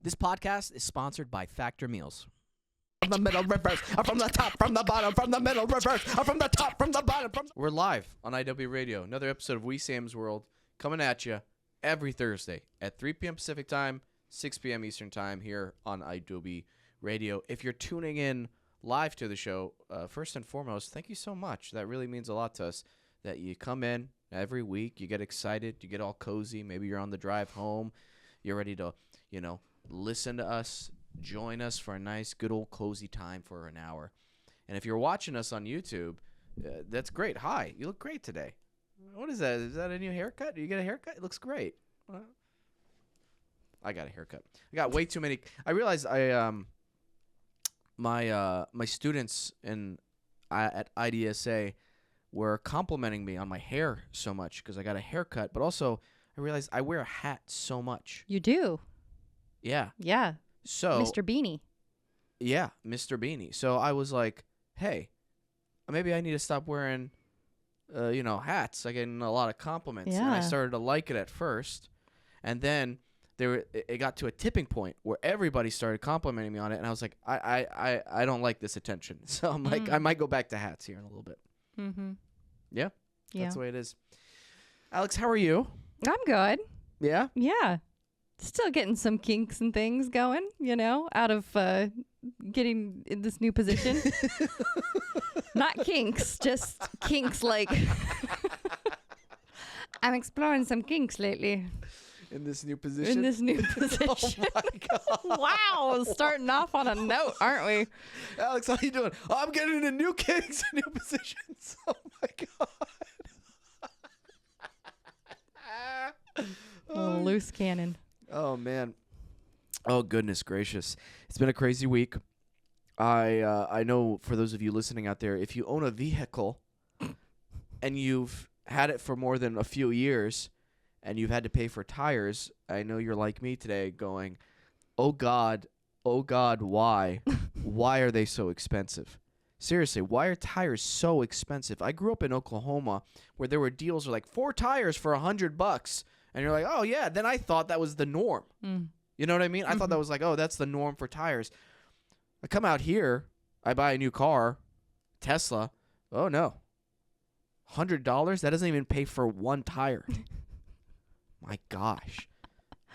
This podcast is sponsored by Factor Meals. From the middle, reverse. From the top, from the bottom, from the middle, reverse. From the top, from the bottom. We're live on IW Radio. Another episode of Wesam's World coming at you every Thursday at 3 p.m. Pacific Time, 6 p.m. Eastern Time here on IW Radio. If you're tuning in live to the show, first and foremost, thank you so much. That really means a lot to us that you come in every week, you get excited, you get all cozy. Maybe you're on the drive home. You're ready to, listen to us, join us for a nice, good old cozy time for an hour. And if you're watching us on YouTube, that's great. Hi, you look great today. What is that? Is that a new haircut? Do you get a haircut? It looks great. I got a haircut. I got way too many. I realized my students at IDSA were complimenting me on my hair so much because I got a haircut, but also I realized I wear a hat so much. You do? Yeah. Yeah. So Mr. Beanie. Yeah, Mr. Beanie. So I was like, hey, maybe I need to stop wearing, hats. I get a lot of compliments. Yeah. And I started to like it at first. And then it got to a tipping point where everybody started complimenting me on it. And I was like, I don't like this attention. So I'm like, I might go back to hats here in a little bit. Mm-hmm. Yeah? Yeah. That's the way it is. Alex, how are you? I'm good. Yeah? Yeah. Still getting some kinks and things going, out of getting in this new position. Not kinks, just kinks like I'm exploring some kinks lately. In this new position? Oh my God. Wow, starting off on a note, aren't we? Alex, how you doing? Oh, I'm getting into new kinks and new positions. Oh my God. Loose cannon. Oh man. Oh goodness gracious. It's been a crazy week. I know for those of you listening out there, if you own a vehicle and you've had it for more than a few years and you've had to pay for tires, I know you're like me today going, oh God, why? Why are they so expensive? Seriously, why are tires so expensive? I grew up in Oklahoma where there were deals like 4 tires for $100. And you're like, oh, yeah, then I thought that was the norm. Mm. You know what I mean? I thought that was like, oh, that's the norm for tires. I come out here, I buy a new car, Tesla. Oh, no. $100? That doesn't even pay for one tire. My gosh.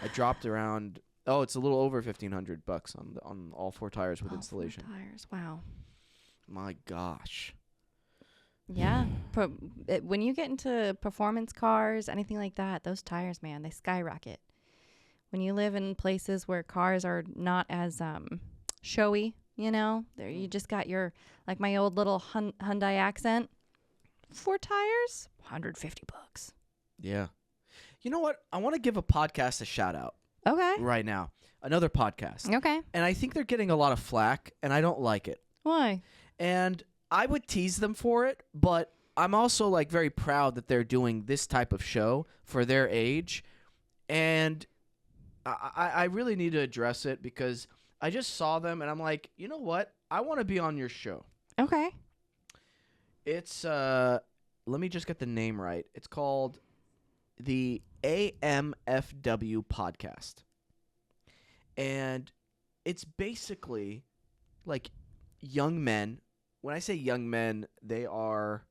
I dropped around, it's a little over $1,500 on all 4 tires with installation. 4 tires, wow. My gosh. Yeah. When you get into performance cars, anything like that, those tires, man, they skyrocket. When you live in places where cars are not as showy, there you just got your, like my old little Hyundai Accent, 4 tires, $150. Yeah. You know what? I want to give a podcast a shout out. Okay. Right now. Another podcast. Okay. And I think they're getting a lot of flack, and I don't like it. Why? And I would tease them for it, but I'm also like very proud that they're doing this type of show for their age. And I really need to address it because I just saw them and I'm like, you know what? I want to be on your show. Okay. It's, let me just get the name right. It's called the AMFW Podcast. And it's basically like young men. When I say young men, they are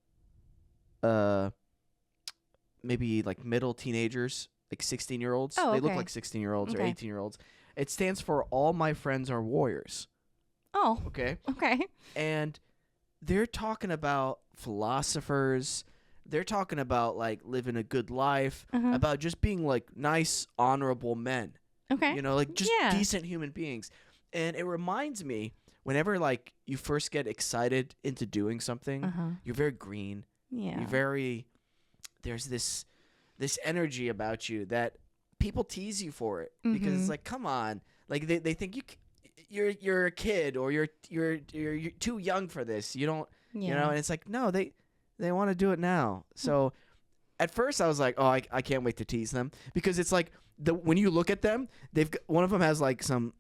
maybe like middle teenagers, like 16-year-olds. Oh, okay. They look like 16-year-olds or Okay. 18-year-olds. It stands for All My Friends Are Warriors. Oh. Okay? Okay. And they're talking about philosophers. They're talking about like living a good life, about just being like nice, honorable men. Okay. Like just decent human beings. And it reminds me, whenever like you first get excited into doing something, you're very green. Yeah. There's this energy about you that people tease you for it because it's like, come on, like they think you're a kid or you're too young for this. You don't, and it's like, no, they want to do it now. So at first I was like, oh, I can't wait to tease them because it's like when you look at them, one of them has like some.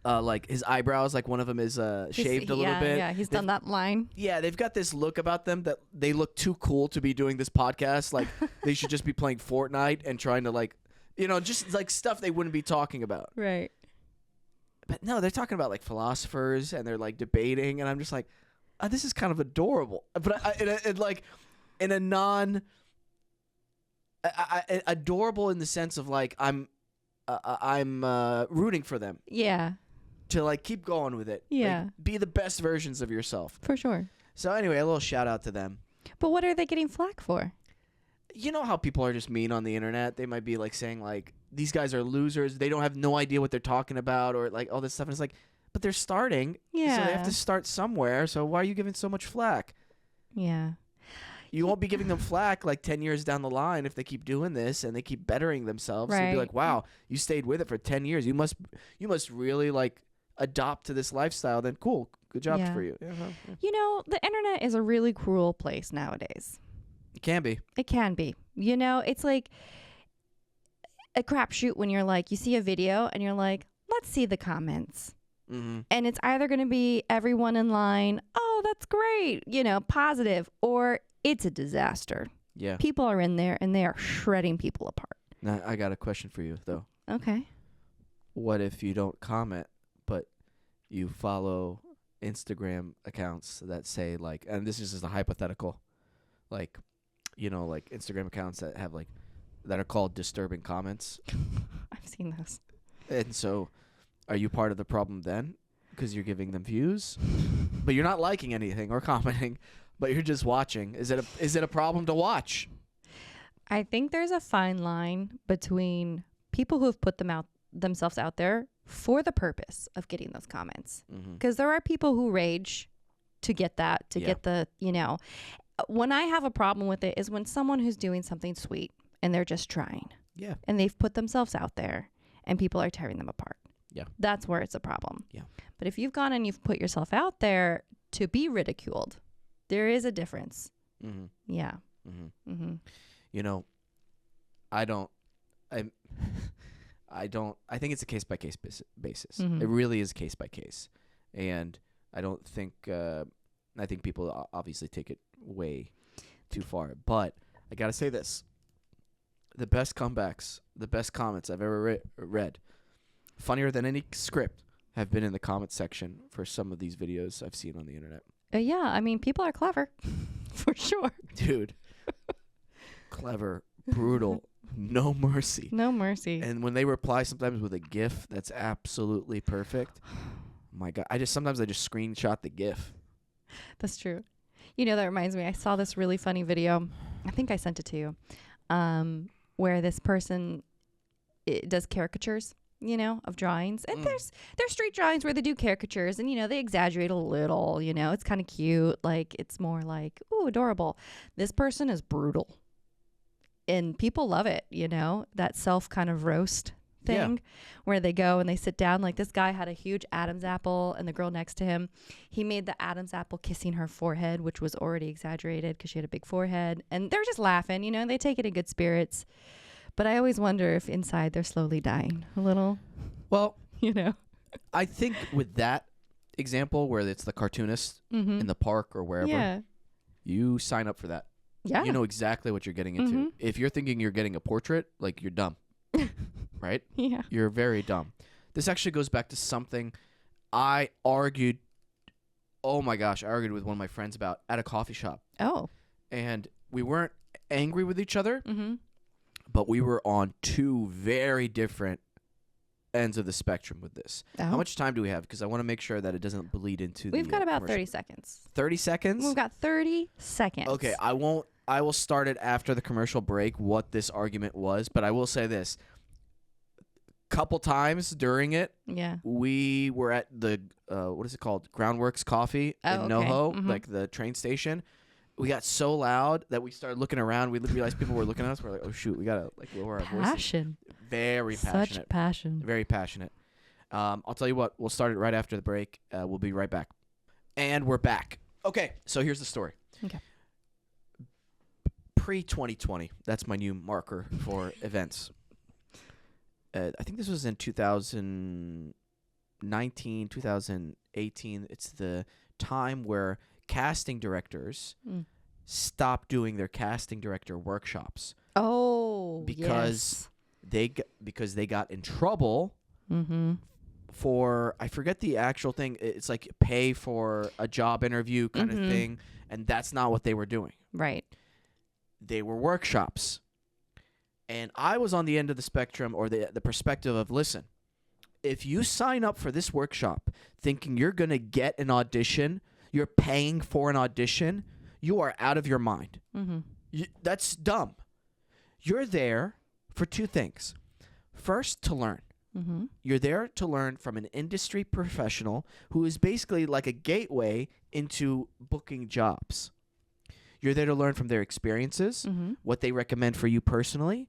Like his eyebrows, like one of them is shaved a little bit. Yeah, he's done that line. Yeah, they've got this look about them that they look too cool to be doing this podcast. Like they should just be playing Fortnite and trying to like, just like stuff they wouldn't be talking about. Right. But no, they're talking about like philosophers and they're like debating, and I'm just like, this is kind of adorable. But in a non adorable in the sense of like I'm rooting for them. Yeah. To like keep going with it. Yeah. Like, be the best versions of yourself. For sure. So anyway, a little shout out to them. But what are they getting flack for? You know how people are just mean on the internet? They might be like saying like, these guys are losers. They don't have no idea what they're talking about, or like all this stuff. And it's like, but they're starting. Yeah. So they have to start somewhere. So why are you giving so much flack? Yeah. You won't be giving them flack like 10 years down the line if they keep doing this and they keep bettering themselves. Right. So you'd be like, wow, you stayed with it for 10 years. You must really like adopt to this lifestyle. Then cool. Good job for you. Yeah. You know, the internet is a really cruel place nowadays. It can be. It can be. You know, it's like a crapshoot when you're like, you see a video and you're like, let's see the comments. Mm-hmm. And it's either going to be everyone in line, oh, that's great, you know, positive, or it's a disaster. Yeah. People are in there and they are shredding people apart. Now, I got a question for you, though. Okay. What if you don't comment, but you follow Instagram accounts that say, like, and this is just a hypothetical, like, you know, like Instagram accounts that have, like, that are called disturbing comments? I've seen those. And so are you part of the problem then? Because you're giving them views? But you're not liking anything or commenting, but you're just watching. Is it a problem to watch? I think there's a fine line between people who have put themselves out there for the purpose of getting those comments. Because there are people who rage to get that, get the, you know. When I have a problem with it is when someone who's doing something sweet and they're just trying. Yeah. And they've put themselves out there and people are tearing them apart. Yeah. That's where it's a problem. Yeah. But if you've gone and you've put yourself out there to be ridiculed, there is a difference. Mm-hmm. Yeah. Mm-hmm. Mm-hmm. You know, I think it's a case by case basis. Mm-hmm. It really is case by case. And I don't think, I think people obviously take it way too far. But I got to say this. The best comebacks, the best comments I've ever read, funnier than any script, have been in the comment section for some of these videos I've seen on the internet. Yeah, I mean, people are clever, for sure. Dude, clever, brutal, no mercy. No mercy. And when they reply sometimes with a GIF that's absolutely perfect, my God, sometimes I just screenshot the GIF. That's true. You know, that reminds me, I saw this really funny video. I think I sent it to you. Where this person does caricatures, you know, of drawings. And there's street drawings where they do caricatures and, you know, they exaggerate a little, you know, it's kind of cute. Like, it's more like, ooh, adorable. This person is brutal. And people love it, you know, that self kind of roast thing where they go and they sit down. Like, this guy had a huge Adam's apple and the girl next to him, he made the Adam's apple kissing her forehead, which was already exaggerated because she had a big forehead. And they're just laughing, you know, they take it in good spirits. But I always wonder if inside they're slowly dying a little. Well, you know, I think with that example where it's the cartoonist in the park or wherever, you sign up for that. Yeah. You know exactly what you're getting into. If you're thinking you're getting a portrait, like, you're dumb. Right? Yeah. You're very dumb. This actually goes back to something I argued. Oh my gosh, I argued with one of my friends about at a coffee shop. Oh. And we weren't angry with each other, but we were on two very different ends of the spectrum with this. Oh. How much time do we have? Because I want to make sure that it doesn't bleed into We've got about commercial. 30 seconds. 30 seconds? We've got 30 seconds. Okay, I will start it after the commercial break, what this argument was, but I will say this. Couple times during it, we were at the what is it called, Groundworks Coffee in NoHo, like the train station. We got so loud that we started looking around. We realized people were looking at us. We're like, oh shoot, we gotta like lower our voices. Passion, very passionate, such passion, very passionate. I'll tell you what, we'll start it right after the break. We'll be right back, and we're back. Okay, so here's the story. Okay. Pre-2020, that's my new marker for events. I think this was in 2019, 2018. It's the time where casting directors stopped doing their casting director workshops. Oh, because they got in trouble for, I forget the actual thing. It's like pay for a job interview kind of thing. And that's not what they were doing. Right. They were workshops. And I was on the end of the spectrum, or the perspective of, listen, if you sign up for this workshop thinking you're going to get an audition, you're paying for an audition, you are out of your mind. That's dumb. You're there for two things. First, to learn. You're there to learn from an industry professional who is basically like a gateway into booking jobs. You're there to learn from their experiences, what they recommend for you personally.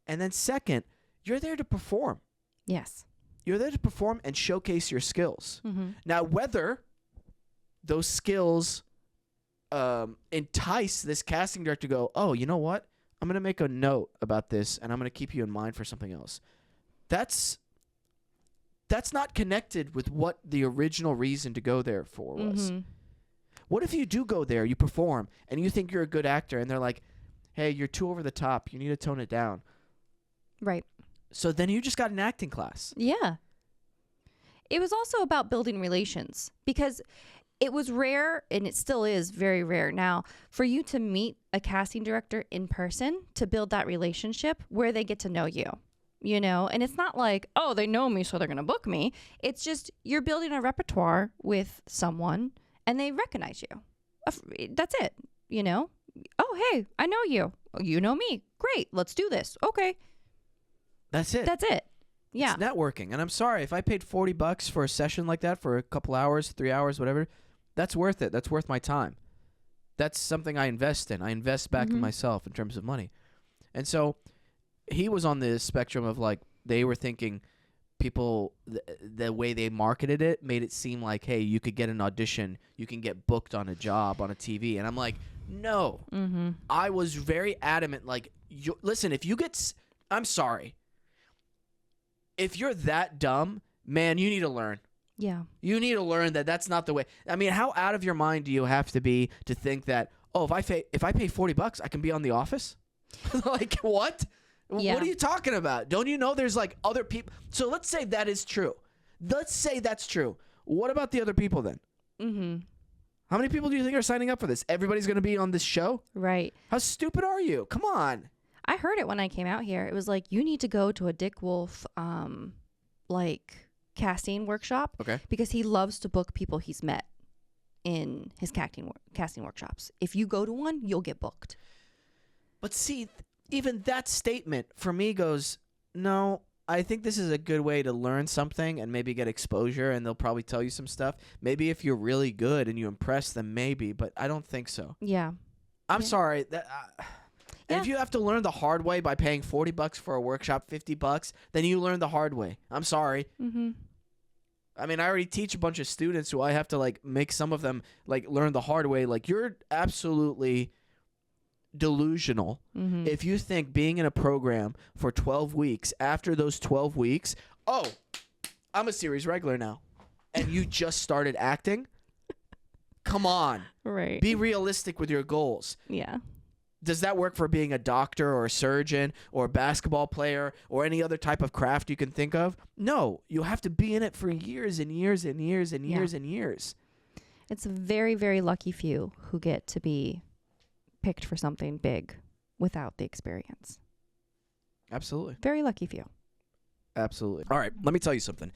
And then second, you're there to perform. Yes. You're there to perform and showcase your skills. Now, whether those skills entice this casting director to go, oh, you know what? I'm going to make a note about this, and I'm going to keep you in mind for something else. That's not connected with what the original reason to go there for was. What if you do go there, you perform, and you think you're a good actor, and they're like, hey, you're too over the top. You need to tone it down. Right. So then you just got an acting class. Yeah. It was also about building relations, because it was rare, and it still is very rare now, for you to meet a casting director in person to build that relationship where they get to know you. You know, and it's not like, oh, they know me, so they're going to book me. It's just you're building a repertoire with someone and they recognize you. That's it. You know, oh, hey, I know you. Oh, you know me. Great. Let's do this. Okay. That's it. That's it. Yeah. It's networking. And I'm sorry, if I paid $40 for a session like that for a couple hours, 3 hours, whatever, that's worth it. That's worth my time. That's something I invest in. I invest back in myself in terms of money. And so he was on the spectrum of like, they were thinking people, the way they marketed it made it seem like, hey, you could get an audition, you can get booked on a job on a TV. And I'm like, no. I was very adamant. Like, listen, if you get, I'm sorry. If you're that dumb, man, you need to learn. Yeah. You need to learn that that's not the way. I mean, how out of your mind do you have to be to think that, oh, if I pay $40, I can be on The Office? Like, what? Yeah. What are you talking about? Don't you know there's like other people? So let's say that is true. Let's say that's true. What about the other people then? How many people do you think are signing up for this? Everybody's going to be on this show? Right. How stupid are you? Come on. I heard it when I came out here. It was like, you need to go to a Dick Wolf, like casting workshop. Okay. Because he loves to book people he's met in his casting workshops. If you go to one, you'll get booked. But see, even that statement for me goes, no, I think this is a good way to learn something and maybe get exposure, and they'll probably tell you some stuff. Maybe if you're really good and you impress them, maybe, but I don't think so. Yeah. I'm sorry. If you have to learn the hard way by paying $40 for a workshop, $50, then you learn the hard way. I'm sorry. I mean, I already teach a bunch of students who I have to like make some of them like learn the hard way. Like, you're absolutely delusional if you think being in a program for 12 weeks, after those 12 weeks, oh, I'm a series regular now, and you just started acting. Come on. Right. Be realistic with your goals. Yeah. Does that work for being a doctor or a surgeon or a basketball player or any other type of craft you can think of? No, you have to be in it for years and years and years and years and years. It's a very, very lucky few who get to be picked for something big without the experience. Absolutely. Very lucky few. Absolutely. All right, let me tell you something.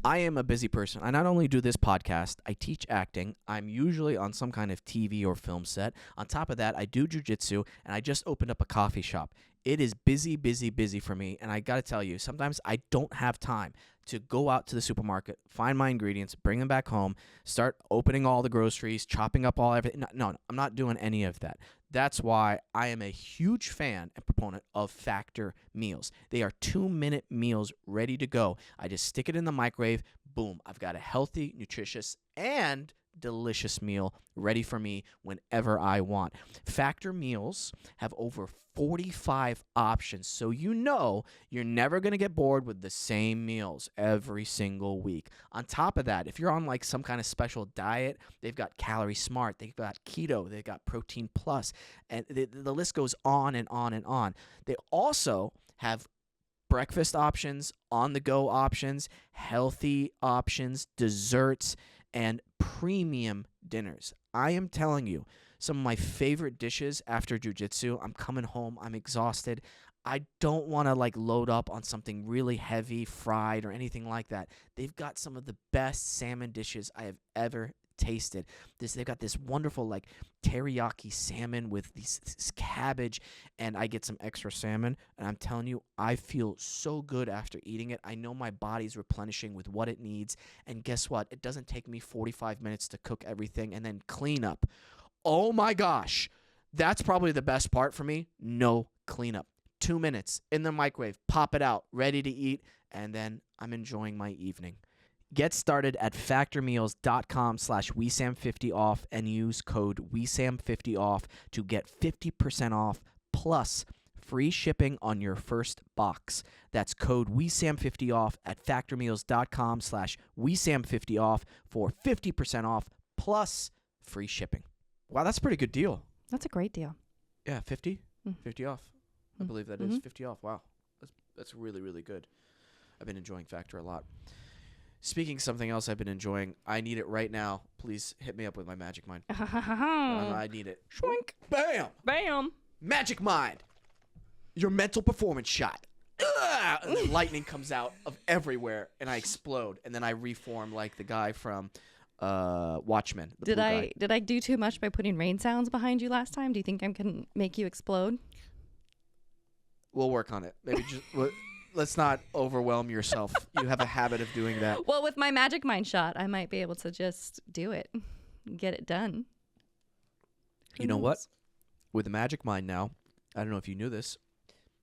I am a busy person. I not only do this podcast, I teach acting. I'm usually on some kind of TV or film set. On top of that, I do jujitsu, and I just opened up a coffee shop. It is busy, busy, busy for me, and I got to tell you, sometimes I don't have time to go out to the supermarket, find my ingredients, bring them back home, start opening all the groceries, chopping up everything. No, I'm not doing any of that. That's why I am a huge fan and proponent of Factor meals. They are 2-minute meals ready to go. I just stick it in the microwave. Boom. I've got a healthy, nutritious, and delicious meal ready for me whenever I want. Factor meals have over 45 options, so you know you're never going to get bored with the same meals every single week. On top of that, if you're on like some kind of special diet, they've got Calorie Smart, they've got Keto, they've got Protein Plus, and the list goes on and on and on. They also have breakfast options, on-the-go options, healthy options, desserts, and premium dinners. I am telling you, some of my favorite dishes after jiu-jitsu. I'm coming home. I'm exhausted. I don't want to like load up on something really heavy, fried, or anything like that. They've got some of the best salmon dishes I have ever tasted. They've got this wonderful like teriyaki salmon with this cabbage, and I get some extra salmon, and I'm telling you, I feel so good after eating it. I know my body's replenishing with what it needs, and guess what? It doesn't take me 45 minutes to cook everything and then clean up. Oh my gosh, that's probably the best part for me. No cleanup. 2 minutes in the microwave, pop it out, ready to eat, and then I'm enjoying my evening. Get started at factormeals.com/WeSam50off and use code WeSam50off to get 50% off plus free shipping on your first box. That's code WeSam50off at factormeals.com/WeSam50off for 50% off plus free shipping. Wow, that's a pretty good deal. That's a great deal. Yeah, 50? Mm. 50 off. I believe that is 50 off. Wow. That's really, really good. I've been enjoying Factor a lot. Speaking of something else I've been enjoying, I need it right now. Please hit me up with my Magic Mind. I need it. Shwink. Bam! Bam! Magic Mind. Your mental performance shot. And then lightning comes out of everywhere, and I explode, and then I reform like the guy from Watchmen. Did I do too much by putting rain sounds behind you last time? Do you think I can make you explode? We'll work on it. Maybe just let's not overwhelm yourself. You have a habit of doing that. Well, with my Magic Mind shot, I might be able to just do it, get it done. You know what? With the Magic Mind now, I don't know if you knew this,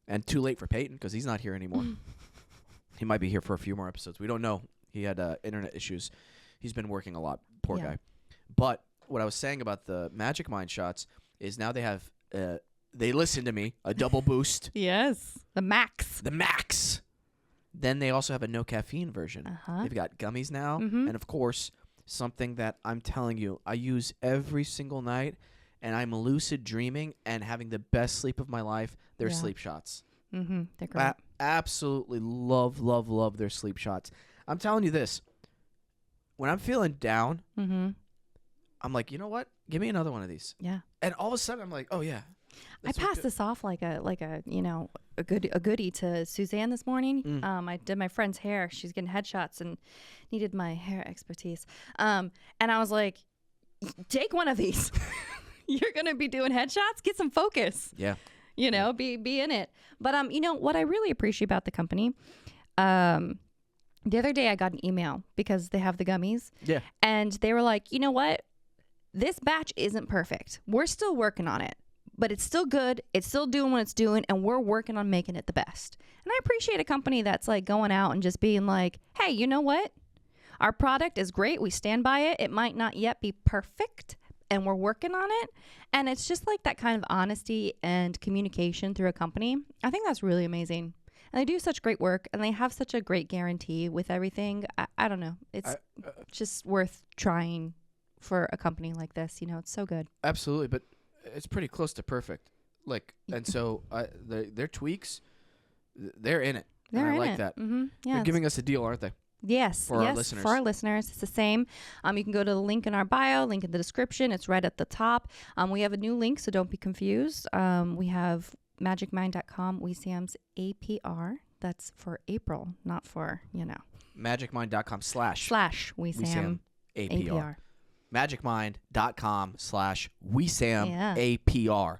and too late for Peyton because he's not here anymore. He might be here for a few more episodes. We don't know. He had internet issues. He's been working a lot. Poor guy. But what I was saying about the Magic Mind shots is now they have they listen to me, a double boost. Yes. The max. The max. Then they also have a no caffeine version. They've got gummies now. And of course, something that I'm telling you, I use every single night, and I'm lucid dreaming and having the best sleep of my life. They're sleep shots. They're great. Absolutely love their sleep shots. I'm telling you this. When I'm feeling down, I'm like, you know what? Give me another one of these. Yeah. And all of a sudden, I'm like, oh yeah. I passed this off like a goodie to Suzanne this morning. I did my friend's hair. She's getting headshots and needed my hair expertise. And I was like, take one of these. You're gonna be doing headshots. Get some focus. Yeah. You know, be in it. But you know what I really appreciate about the company. The other day I got an email because they have the gummies. Yeah. And they were like, you know what? This batch isn't perfect. We're still working on it. But it's still good. It's still doing what it's doing, and we're working on making it the best. And I appreciate a company that's like going out and just being like, hey, you know what? Our product is great. We stand by it. It might not yet be perfect, and we're working on it. And it's just like that kind of honesty and communication through a company. I think that's really amazing. And they do such great work, and they have such a great guarantee with everything. I don't know. It's just worth trying for a company like this. You know, it's so good. Absolutely, but it's pretty close to perfect. Like, and so their tweaks, they're in it. They're and I in like it. that. Yeah, they're giving us a deal, aren't they? Yes. For our listeners. For our listeners. It's the same. You can go to the link in our bio, link in the description. It's right at the top. We have a new link, so don't be confused. We have magicmind.com, Wesams APR. That's for April, not for, you know. Magicmind.com / Wesam APR. Magicmind.com / Wesam APR.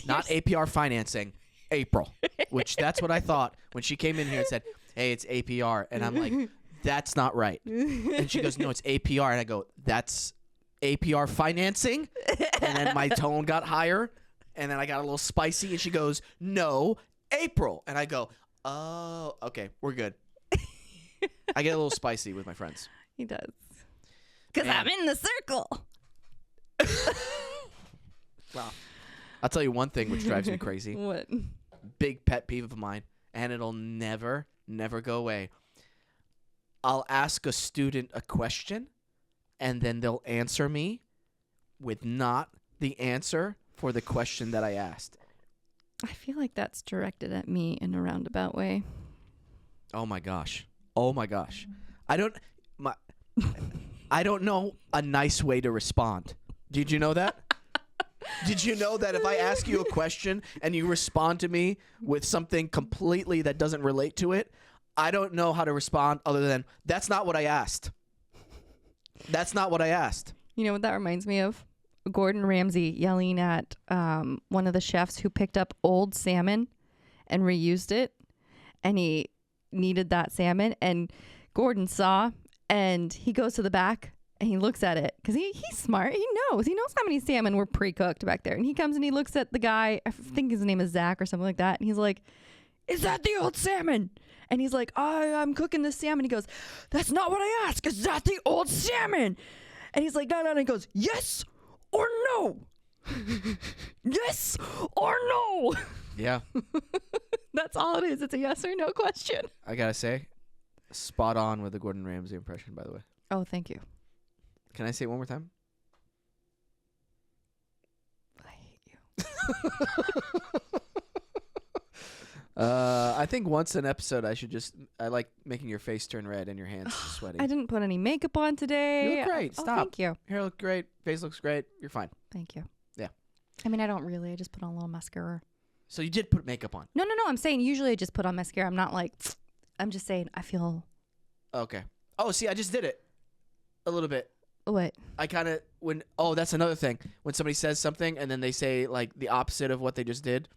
Not APR financing, April. Which that's what I thought when she came in here and said, hey, it's APR. And I'm like, that's not right. And she goes, no, it's APR. And I go, that's APR financing? And then my tone got higher. And then I got a little spicy. And she goes, no, April. And I go, oh, okay, we're good. I get a little spicy with my friends. He does. Because I'm in the circle. Wow. I'll tell you one thing which drives me crazy. What? Big pet peeve of mine, and it'll never go away. I'll ask a student a question, and then they'll answer me with not the answer for the question that I asked. I feel like that's directed at me in a roundabout way. Oh my gosh. I don't know a nice way to respond. Did you know that? Did you know that if I ask you a question and you respond to me with something completely that doesn't relate to it, I don't know how to respond other than, that's not what I asked. That's not what I asked. You know what that reminds me of? Gordon Ramsay yelling at one of the chefs who picked up old salmon and reused it. And he needed that salmon. And Gordon saw, and he goes to the back and he looks at it because he's smart. He knows how many salmon were pre-cooked back there. And he comes and he looks at the guy. I think his name is Zach or something like that. And he's like, "Is that the old salmon?" And he's like, "I'm cooking this salmon." He goes, "That's not what I asked. Is that the old salmon?" And he's like, "No." And he goes, "Yes or no?" Yes or no? Yeah. That's all it is. It's a yes or no question. I gotta say, spot on with the Gordon Ramsay impression, by the way. Oh, thank you. Can I say it one more time? I hate you. I think once an episode, I like making your face turn red and your hands sweaty. I didn't put any makeup on today. You look great. Oh, Stop. thank you. Hair looks great. Face looks great. You're fine. Thank you. Yeah. I mean, I don't really. I just put on a little mascara. So you did put makeup on? No. I'm saying usually I just put on mascara. I'm not like, I'm just saying I feel. Okay. Oh, see, I just did it a little bit. What? I kind of, that's another thing. When somebody says something and then they say like the opposite of what they just did.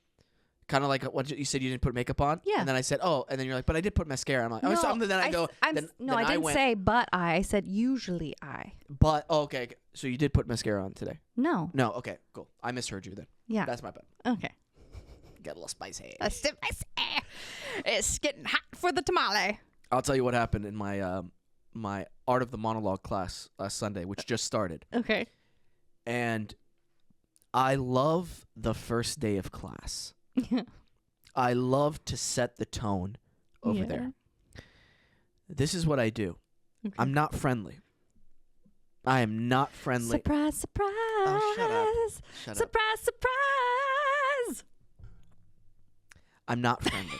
Kind of like what you said, you didn't put makeup on. Yeah. And then I said, oh, and then you're like, but I did put mascara. I'm like, oh, so then I go. I didn't say, but I said usually I. But okay. So you did put mascara on today? No. No. Okay. Cool. I misheard you then. Yeah. That's my bad. Okay. Get a little spicy. It's getting hot for the tamale. I'll tell you what happened in my my Art of the Monologue class last Sunday, which just started. Okay. And I love the first day of class. I love to set the tone over there. This is what I do. Okay. I'm not friendly. I am not friendly. Surprise, surprise. Oh, shut up. Surprise, surprise. I'm not friendly.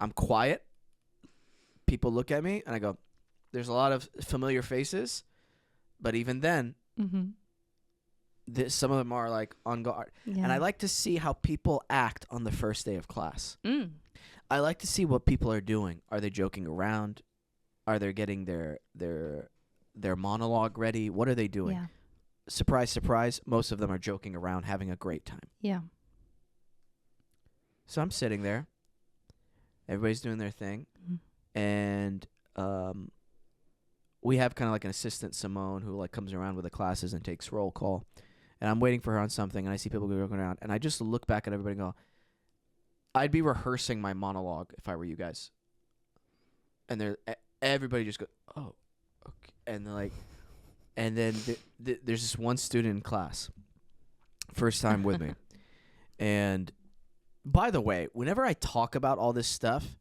I'm quiet. People look at me and I go, there's a lot of familiar faces. But even then, some of them are like on guard. Yeah. And I like to see how people act on the first day of class. I like to see what people are doing. Are they joking around? Are they getting their monologue ready? What are they doing? Yeah. Surprise, surprise. Most of them are joking around, having a great time. Yeah. So I'm sitting there. Everybody's doing their thing. And we have kind of like an assistant, Simone, who like comes around with the classes and takes roll call. And I'm waiting for her on something, and I see people going around. And I just look back at everybody and go, I'd be rehearsing my monologue if I were you guys. And everybody just goes, oh, okay. And then there's this one student in class, first time with me. And by the way, whenever I talk about all this stuff,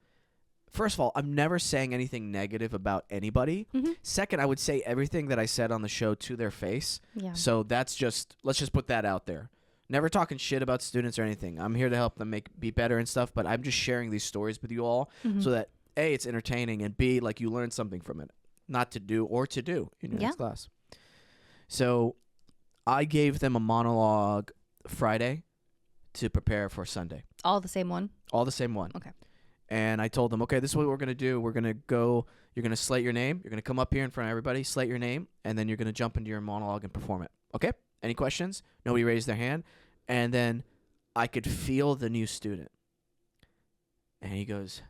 first of all, I'm never saying anything negative about anybody. Second, I would say everything that I said on the show to their face. Yeah. So let's just put that out there. Never talking shit about students or anything. I'm here to help them be better and stuff, but I'm just sharing these stories with you all so that A, it's entertaining, and B, like you learn something from it. Not to do or to do in your next class. So I gave them a monologue Friday to prepare for Sunday. All the same one? All the same one. Okay. And I told them, okay, this is what we're going to do. We're going to go, you're going to slate your name. You're going to come up here in front of everybody, slate your name, and then you're going to jump into your monologue and perform it. Okay? Any questions? Nobody raised their hand. And then I could feel the new student. And he goes,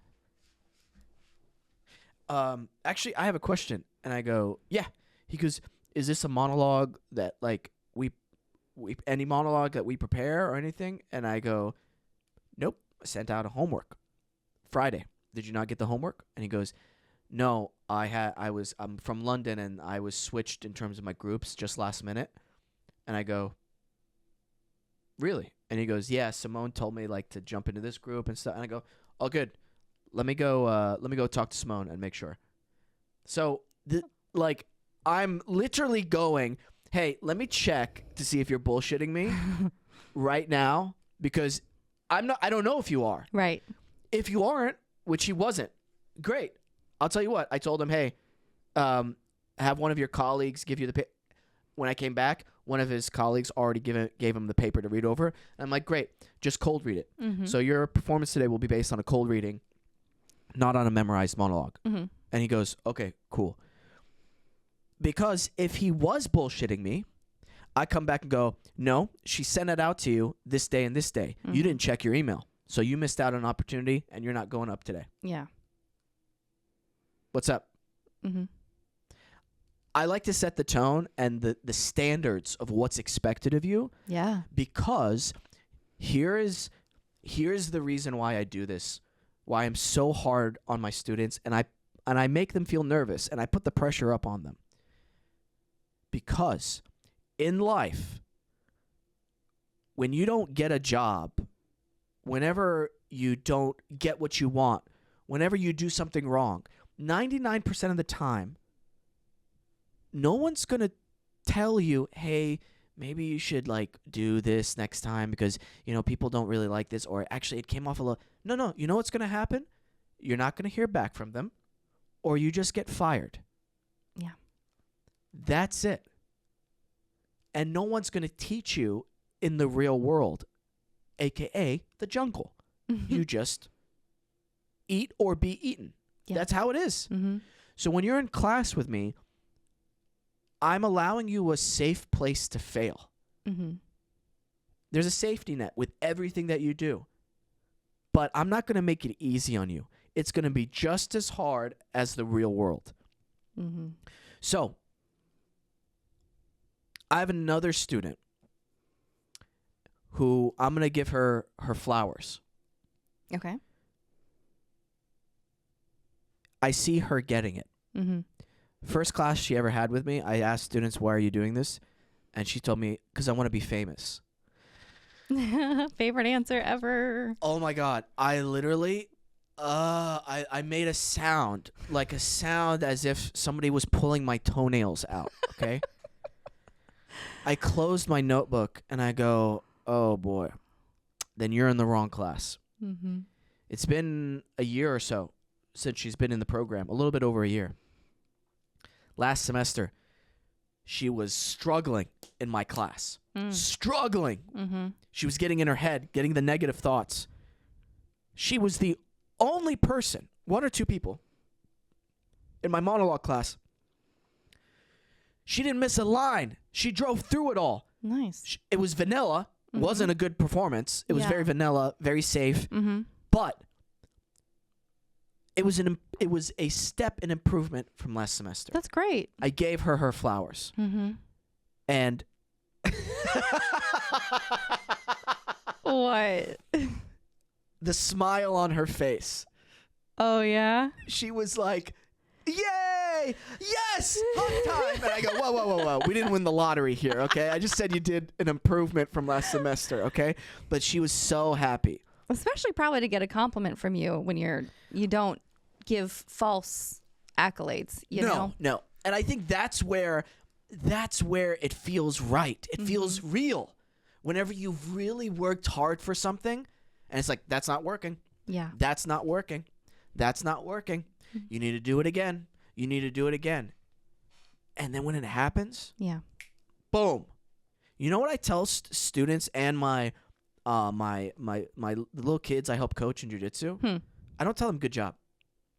actually, I have a question. And I go, yeah. He goes, is this a monologue that, like, any monologue that we prepare or anything? And I go, nope. I sent out a homework Friday. Did you not get the homework? And he goes, no, I'm from London and I was switched in terms of my groups just last minute. And I go, really? And he goes, yeah, Simone told me like to jump into this group and stuff. And I go, oh, good. Let me go talk to Simone and make sure. So I'm literally going, hey, let me check to see if you're bullshitting me right now. because I don't know if you are. Right. If you aren't, which he wasn't, great. I'll tell you what. I told him, hey, have one of your colleagues give you the when I came back, one of his colleagues already gave him the paper to read over. And I'm like, great, just cold read it. Mm-hmm. So your performance today will be based on a cold reading, not on a memorized monologue. Mm-hmm. And he goes, okay, cool. Because if he was bullshitting me, I come back and go, no, she sent it out to you this day and this day. Mm-hmm. You didn't check your email. So you missed out on an opportunity and you're not going up today. Yeah. What's up? Mm-hmm. I like to set the tone and the standards of what's expected of you. Yeah. Because here's the reason why I do this, why I'm so hard on my students, and I make them feel nervous and I put the pressure up on them. Because in life, when you don't get a job, whenever you don't get what you want, whenever you do something wrong, 99% of the time, no one's going to tell you, hey, maybe you should like do this next time because, you know, people don't really like this, or actually it came off a little. No. You know what's going to happen? You're not going to hear back from them, or you just get fired. Yeah. That's it. And no one's going to teach you in the real world, aka the jungle. You just eat or be eaten. Yeah. That's how it is. Mm-hmm. So when you're in class with me, I'm allowing you a safe place to fail. Mm-hmm. There's a safety net with everything that you do. But I'm not going to make it easy on you. It's going to be just as hard as the real world. Mm-hmm. So I have another student who I'm going to give her flowers. Okay. I see her getting it. Mm-hmm. First class she ever had with me, I asked students, why are you doing this? And she told me, because I want to be famous. Favorite answer ever. Oh my God. I literally, I made a sound, like a sound as if somebody was pulling my toenails out, okay? I closed my notebook and I go, oh boy, then you're in the wrong class. Mm-hmm. It's been a year or so since she's been in the program, a little bit over a year. Last semester, she was struggling in my class. Struggling. Mm-hmm. She was getting in her head, getting the negative thoughts. She was the only person, one or two people, in my monologue class. She didn't miss a line. She drove through it all. Nice. It was vanilla. Mm-hmm. Wasn't a good performance. It was very vanilla, very safe. Mm-hmm. But it was a step in improvement from last semester. That's great. I gave her flowers. Mm-hmm. And what? The smile on her face. Oh, yeah? She was like, yay! Yes! Hug time! And I go, whoa. We didn't win the lottery here, okay? I just said you did an improvement from last semester, okay? But she was so happy. Especially probably to get a compliment from you when you don't give false accolades, you know? No. And I think that's where it feels right. It feels real. Whenever you've really worked hard for something, and it's like, that's not working. Yeah. That's not working. That's not working. You need to do it again. You need to do it again. And then when it happens, boom. You know what I tell students and my little kids I help coach in jiu-jitsu? I don't tell them good job.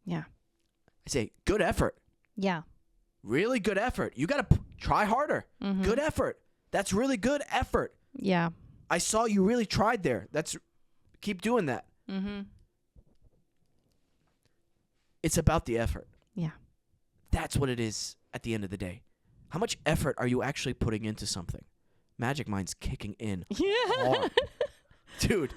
Yeah. I say, good effort. Yeah. Really good effort. You got to try harder. Mm-hmm. Good effort. That's really good effort. Yeah. I saw you really tried there. Keep doing that. Mm-hmm. It's about the effort. Yeah. That's what it is at the end of the day. How much effort are you actually putting into something? Magic Mind's kicking in hard. Dude.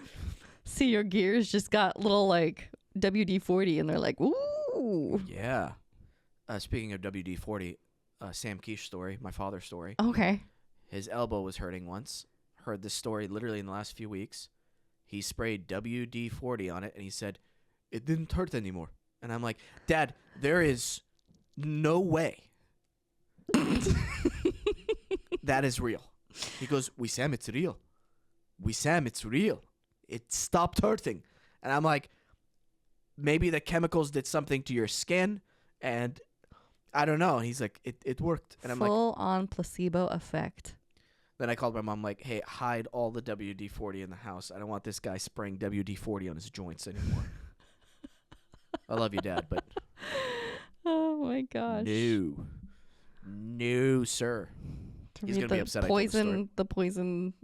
See, your gears just got little like WD-40 and they're like, ooh. Yeah. Speaking of WD-40, Sam Keesh story, my father's story. Okay. His elbow was hurting once. Heard this story literally in the last few weeks. He sprayed WD-40 on it and he said, it didn't hurt anymore. And I'm like, Dad, there is no way that is real. He goes, Wesam, it's real. Wesam, it's real. it stopped hurting. And I'm like, maybe the chemicals did something to your skin, and I don't know. And he's like, it worked. And I'm like, full on placebo effect. Then I called my mom, like, hey, hide all the WD-40 in the house. I don't want this guy spraying WD-40 on his joints anymore. I love you, Dad, but oh my gosh. No, sir. He's going to be upset I told the story. The poison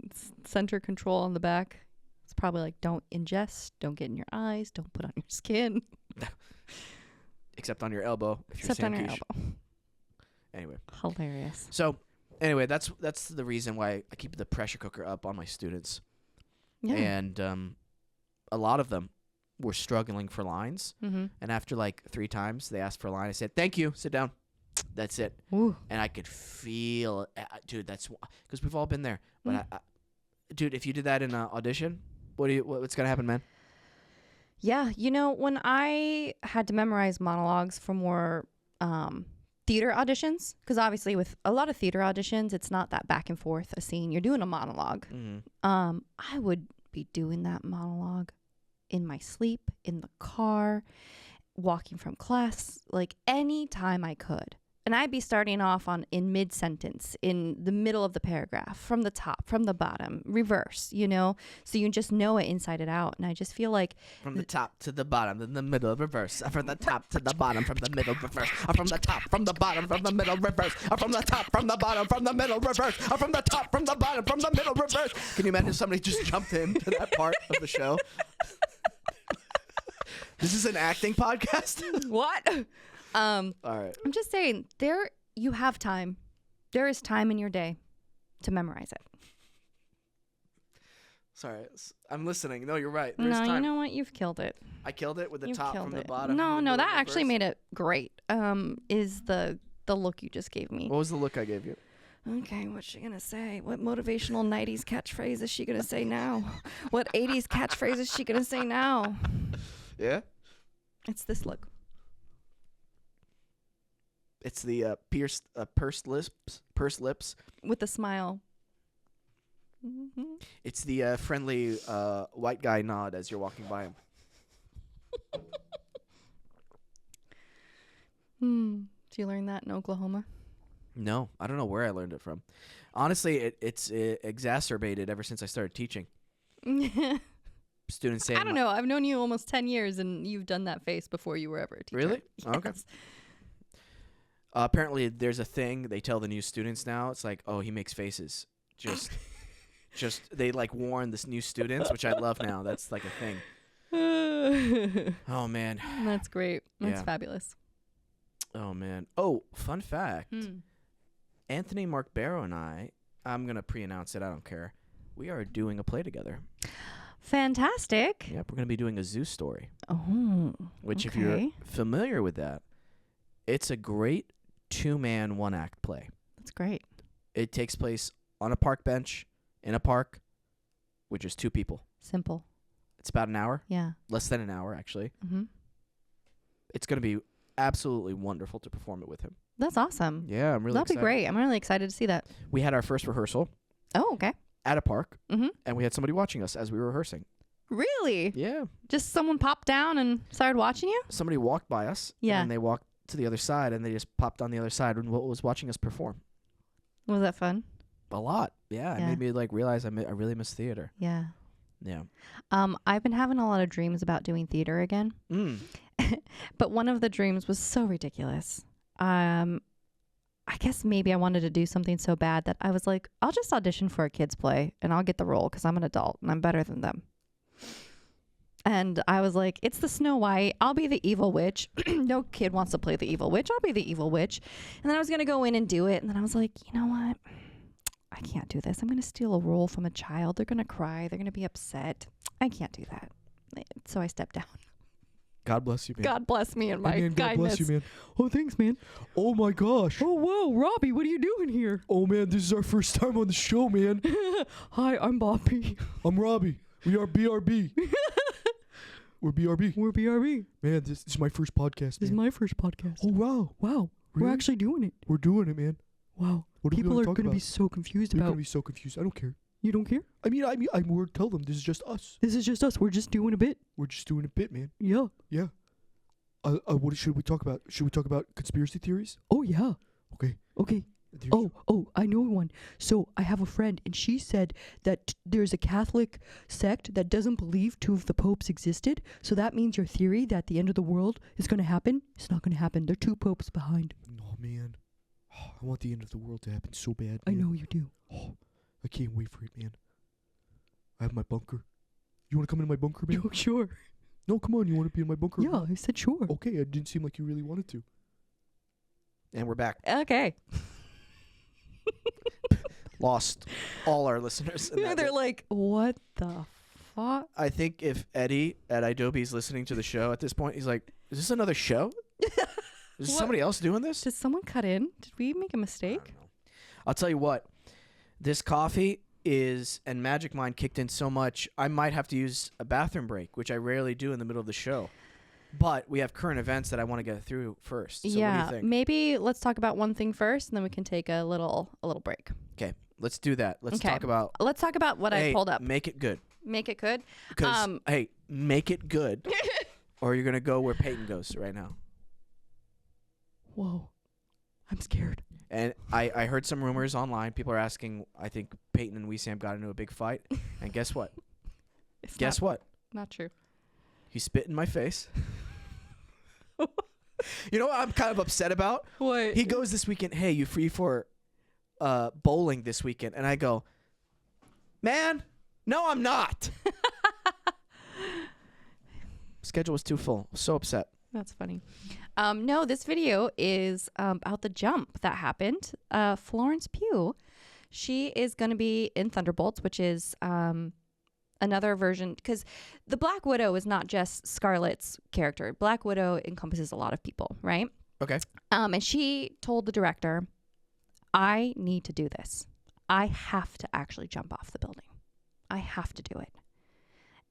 center control on the back. It's probably like, don't ingest, don't get in your eyes, don't put on your skin. Except on your elbow. Except on your elbow. Anyway. Hilarious. So, anyway, that's the reason why I keep the pressure cooker up on my students. Yeah. And a lot of them were struggling for lines. Mm-hmm. And after like 3 times they asked for a line, I said, thank you, sit down. That's it. Ooh. And I could feel, dude, that's because we've all been there. But dude, if you did that in an audition, what's going to happen, man? Yeah. You know, when I had to memorize monologues for more theater auditions, because obviously with a lot of theater auditions, it's not that back and forth a scene. You're doing a monologue. Mm-hmm. I would be doing that monologue in my sleep, in the car, walking from class, like any time I could. And I'd be starting off in mid-sentence, in the middle of the paragraph, from the top, from the bottom, reverse, you know? So you just know it inside and out. And I just feel like... From the top to the bottom, then the middle, reverse. From the top to the bottom, from the middle, reverse. From the top, from the bottom, from the middle, reverse. From the top, from the bottom, from the middle, reverse. From the top, from the bottom, from the middle, reverse. Can you imagine somebody just jumped into that part of the show? This is an acting podcast? What? All right. I'm just saying, you have time. There is time in your day to memorize it. Sorry, I'm listening. No, you're right. There's no, time. you know what? You've killed it. I killed it with the You've top killed from it. the bottom. No, that actually made it great. Is the look you just gave me. What was the look I gave you? Okay, what's she gonna say? What motivational 90s catchphrase is she gonna say now? What 80s catchphrase is she gonna say now? Yeah? It's this look. It's the pursed lips. With a smile. Mm-hmm. It's the friendly white guy nod as you're walking by him. Did you learn that in Oklahoma? No, I don't know where I learned it from. Honestly, it's exacerbated ever since I started teaching. Students saying, I don't know. I've known you almost 10 years, and you've done that face before you were ever a teacher. Really? Yes. Okay. Apparently, there's a thing they tell the new students now. It's like, oh, he makes faces. Just they like warn this new students, which I love now. That's like a thing. Oh man, that's great. That's fabulous. Oh man. Oh, fun fact. Anthony Mark Barrow and I'm gonna pre-announce it. I don't care. We are doing a play together. Fantastic. Yep, we're gonna be doing a zoo story. Oh, which, okay. If you're familiar with that, it's a great 2-man, 1-act play. That's great. It takes place on a park bench in a park, which is 2 people. Simple. It's about an hour. Yeah. Less than an hour, actually. Mm-hmm. It's going to be absolutely wonderful to perform it with him. That's awesome. Yeah, I'm really excited. That'll be great. I'm really excited to see that. We had our first rehearsal. Oh, okay. At a park. Mm-hmm. And we had somebody watching us as we were rehearsing. Really? Yeah. Just someone popped down and started watching you? Somebody walked by us. Yeah. And they walked to the other side, and they just popped on the other side and was watching us perform. Was that fun? A lot. Yeah. It made me realize I really miss theater. Yeah. Yeah. I've been having a lot of dreams about doing theater again. But one of the dreams was so ridiculous. I guess maybe I wanted to do something so bad that I was like, I'll just audition for a kid's play and I'll get the role because I'm an adult and I'm better than them. And I was like, it's the Snow White. I'll be the evil witch. No kid wants to play the evil witch. I'll be the evil witch. And then I was going to go in and do it. And then I was like, you know what? I can't do this. I'm going to steal a role from a child. They're going to cry. They're going to be upset. I can't do that. So I stepped down. God bless you, man. God bless me and my kindness. God bless you, man. Oh, thanks, man. Oh, my gosh. Oh, whoa, Robbie, what are you doing here? Oh, man, this is our first time on the show, man. Hi, I'm Bobby. I'm Robbie. We are BRB. We're BRB. We're BRB. Man, this is my first podcast, man. This is my first podcast. Oh, wow. Wow. Really? We're actually doing it. We're doing it, man. Wow. What People are going to be so confused They're about. going to be so confused. I don't care. You don't care? I mean, we're tell them this is just us. This is just us. We're just doing a bit. We're just doing a bit, man. Yeah. Yeah. What should we talk about? Should we talk about conspiracy theories? Oh, yeah. Okay. Okay. I know one. So I have a friend, and she said that there's a Catholic sect that doesn't believe two of the popes existed. So that means your theory that the end of the world is going to happen, it's not going to happen. They're two popes behind. Oh, man. I want the end of the world to happen so bad, man. I know you do. Oh, I can't wait for it, man. I have my bunker. You want to come into my bunker, man? Oh, sure. No, come on. You want to be in my bunker? Yeah, I said sure. Okay, it didn't seem like you really wanted to. And we're back. Okay. Lost all our listeners. in that They're bit. like, what the fuck? I think if Eddie at Adobe is listening to the show at this point, he's like, is this another show? Is What? somebody else doing this? Did someone cut in? Did we make a I mistake? don't know. I'll tell you what. This coffee and Magic Mind kicked in so much, I might have to use a bathroom break, which I rarely do in the middle of the show. But we have current events that I want to get through first. So what do Yeah, you think? maybe let's talk about one thing first, and then we can take a little break. Okay, let's do that. Let's Okay. talk about. Let's talk about what I pulled up. Make it good. Make it good. Because hey, make it good, or you're gonna go where Peyton goes right now. Whoa. I'm scared. And I heard some rumors online. People are asking. I think Peyton and Wesam got into a big fight. And guess what? It's Guess what? not true. He spit in my face. You know what I'm kind of upset about? What? He goes this weekend, hey, you free for bowling this weekend? And I go, man, no, I'm not. Schedule was too full. So upset. That's funny. No, this video is about the jump that happened. Florence Pugh, she is going to be in Thunderbolts, which is another version, because the Black Widow is not just Scarlett's character. Black Widow encompasses a lot of people, right? Okay. And she told the director, I need to do this. I have to actually jump off the building. I have to do it.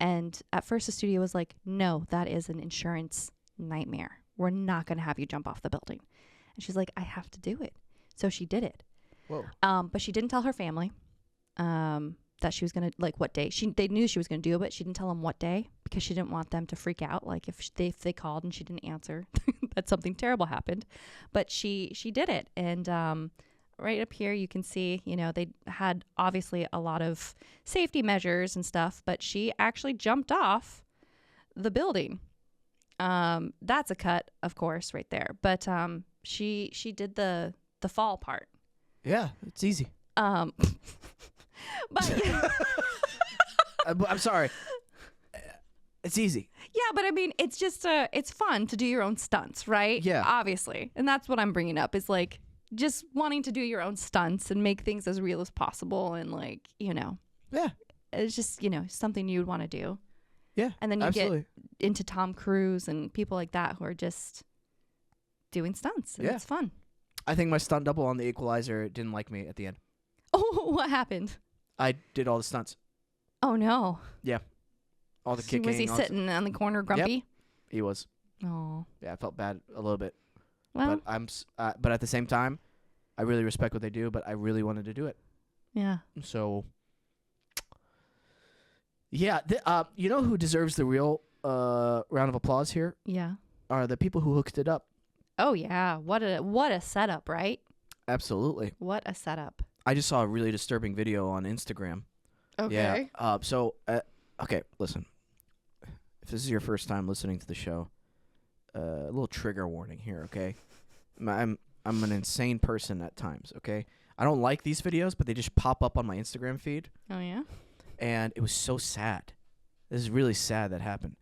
And at first the studio was like, no, that is an insurance nightmare. We're not going to have you jump off the building. And she's like, I have to do it. So she did it. Whoa. But she didn't tell her family that she was going to, like, what day. They knew she was going to do it, but she didn't tell them what day because she didn't want them to freak out. Like, if they called and she didn't answer, that something terrible happened. But she did it. And right up here, you can see, they had obviously a lot of safety measures and stuff, but she actually jumped off the building. That's a cut, of course, right there. But she did the fall part. Yeah, it's easy. But I'm sorry. It's easy. yeah, but I mean, it's just it's fun to do your own stunts, right? Yeah. Obviously, and that's what I'm bringing up is like just wanting to do your own stunts and make things as real as possible, and like Yeah. it's just something you would want to do. Yeah. And then you absolutely. get into Tom Cruise and people like that who are just doing stunts, and Yeah. it's fun. I think my stunt double on The Equalizer didn't like me at the end. Oh, what happened? I did all the stunts. Oh no! All the kicking. Was he all the sitting on the corner grumpy? He was. Oh, Yeah, I felt bad a little bit. well, But at the same time, I really respect what they do, but I really wanted to do it. yeah. So, yeah, you know who deserves the real round of applause here? Yeah. Are the people who hooked it up. Oh yeah. What a setup, right? Absolutely. What a setup. I just saw a really disturbing video on Instagram. Yeah. Okay, listen. If this is your first time listening to the show, a little trigger warning here, okay? I'm an insane person at times, okay? I don't like these videos, but they just pop up on my Instagram feed. Oh yeah. And it was so sad. This is really sad that happened.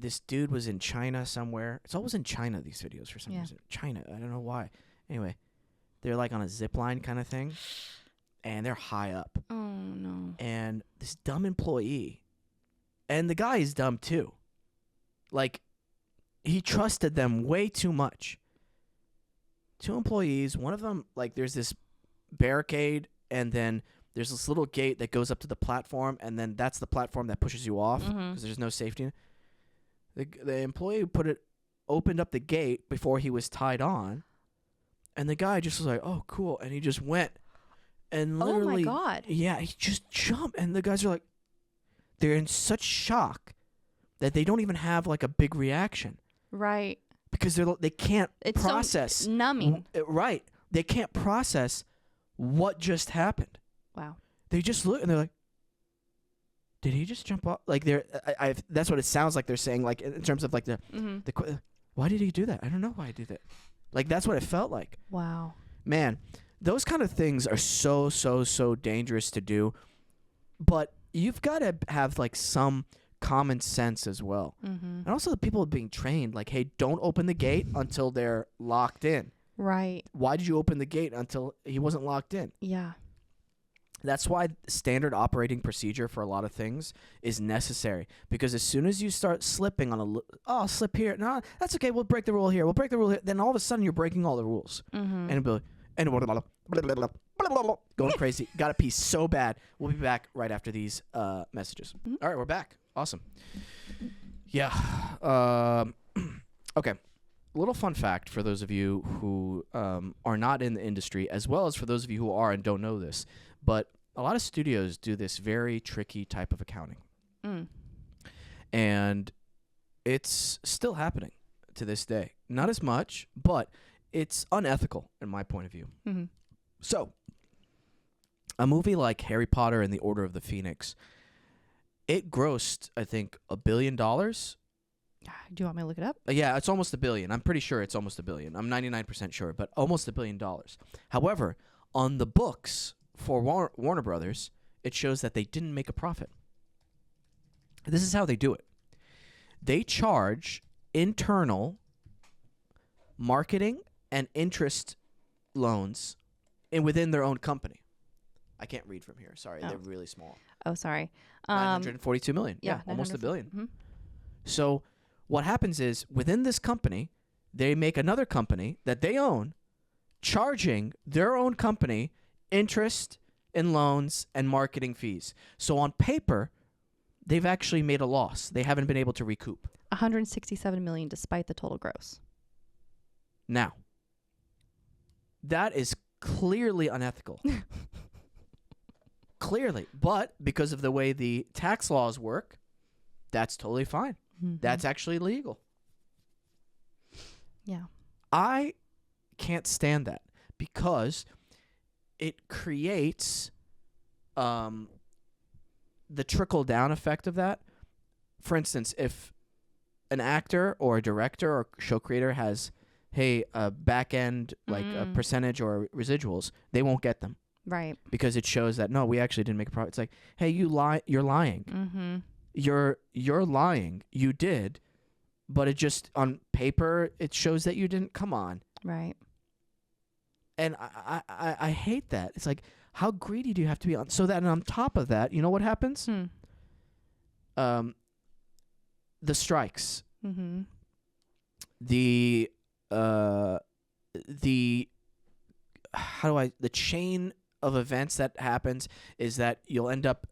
This dude was in China somewhere. It's always in China, these videos, for some Yeah. reason. China, I don't know why. Anyway, they're like on a zip line kind of thing, and they're high up. Oh no. And this dumb employee, and the guy is dumb too. Like, he trusted them way too much. 2 employees, one of them, like, there's this barricade, and then there's this little gate that goes up to the platform, and then that's the platform that pushes you off because there's no safety. The employee opened up the gate before he was tied on, and the guy just was like, "Oh, cool," and he just went, And Oh my literally, God. yeah, he just jumped, and the guys are like, they're in such shock that they don't even have like a big reaction Right. because they can't It's process. so numbing. Right. They can't process what just happened. Wow. They just look and they're like, did he just jump off? Like that's what it sounds like they're saying, like in terms of like why did he do that? I don't know why he did that. Like that's what it felt like. Wow. Man, those kind of things are so dangerous to do, but you've got to have like some common sense as well. Mm-hmm. And also the people being trained, like, hey, don't open the gate until they're locked in. Right. Why did you open the gate until he wasn't locked in? Yeah. That's why standard operating procedure for a lot of things is necessary, because as soon as you start slipping on I'll slip here. No, that's okay. We'll break the rule here. We'll break the rule here. Then all of a sudden you're breaking all the rules. Mm-hmm. And going crazy. Got to pee so bad. We'll be back right after these messages. Mm-hmm. All right, we're back. Awesome. Yeah. Okay. Little fun fact for those of you who are not in the industry, as well as for those of you who are and don't know this. But a lot of studios do this very tricky type of accounting. Mm. And it's still happening to this day. Not as much, but it's unethical in my point of view. Mm-hmm. So, a movie like Harry Potter and the Order of the Phoenix, it grossed, I think, $1 billion. Do you want me to look it up? Yeah, it's almost $1 billion. I'm pretty sure it's almost $1 billion. I'm 99% sure, but almost $1 billion. However, on the books for Warner Brothers, it shows that they didn't make a profit. This is how they do it. They charge internal marketing and interest loans within their own company. I can't read from here. Sorry, they're really small. Oh, sorry. 942 million. Yeah, almost $1 billion. Mm-hmm. So what happens is within this company, they make another company that they own, charging their own company interest and loans and marketing fees. So on paper, they've actually made a loss. They haven't been able to recoup. $167 million despite the total gross. Now, that is clearly unethical. Clearly. But because of the way the tax laws work, that's totally fine. Mm-hmm. That's actually legal. Yeah. I can't stand that because it creates the trickle-down effect of that. For instance, if an actor or a director or show creator has, hey, a back end, like a percentage or residuals, they won't get them. Right. Because it shows that, no, we actually didn't make a profit. It's like, hey, you're lying. Mm-hmm. You're lying. You did, but it just, on paper, it shows that you didn't. Come on. Right. And I hate that. It's like, how greedy do you have to be on? So that on top of that, you know what happens? The strikes. Mm-hmm. The chain of events that happens is that you'll end up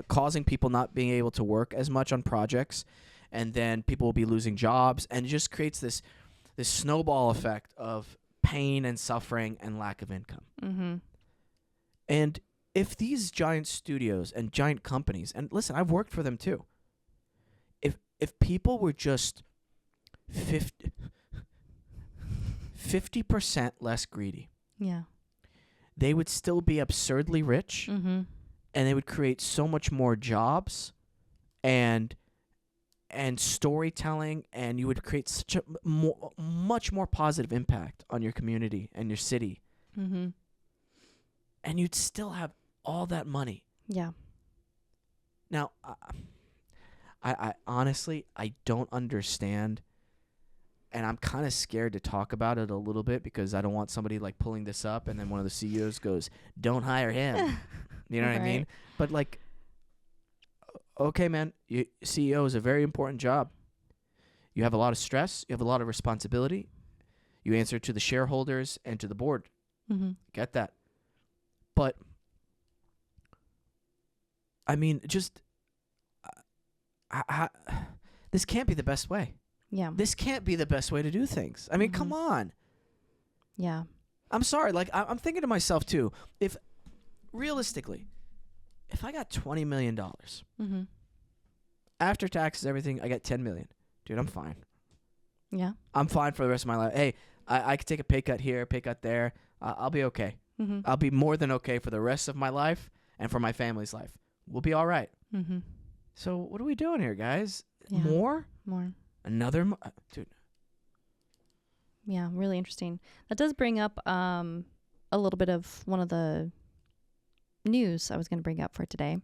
causing people not being able to work as much on projects, and then people will be losing jobs, and it just creates this snowball effect of pain and suffering and lack of income. Mm-hmm. And if these giant studios and giant companies, and listen, I've worked for them too, if people were just 50% less greedy, Yeah. they would still be absurdly rich, Mm-hmm. and they would create so much more jobs and storytelling, and you would create such a much more positive impact on your community and your city. Mm-hmm. And you'd still have all that money. Yeah. Now, I honestly, I don't understand, and I'm kind of scared to talk about it a little bit because I don't want somebody like pulling this up and then one of the CEOs goes, "Don't hire him." You know what I mean? Right. But like, okay, man, CEO is a very important job. You have a lot of stress. You have a lot of responsibility. You answer to the shareholders and to the board. Mm-hmm. Get that. But, I mean, just, this can't be the best way. Yeah. This can't be the best way to do things. I mean, come on. Yeah. I'm sorry. Like, I'm thinking to myself, too, if realistically, if I got $20 million Mm-hmm. after taxes, everything, I got $10 million. Dude, I'm fine. Yeah. I'm fine for the rest of my life. Hey, I could take a pay cut here, pay cut there. I'll be okay. Mm-hmm. I'll be more than okay for the rest of my life and for my family's life. We'll be all right. Mm-hmm. So what are we doing here, guys? Yeah. More? Another? Dude. Yeah, really interesting. That does bring up a little bit of one of the news I was going to bring up for today,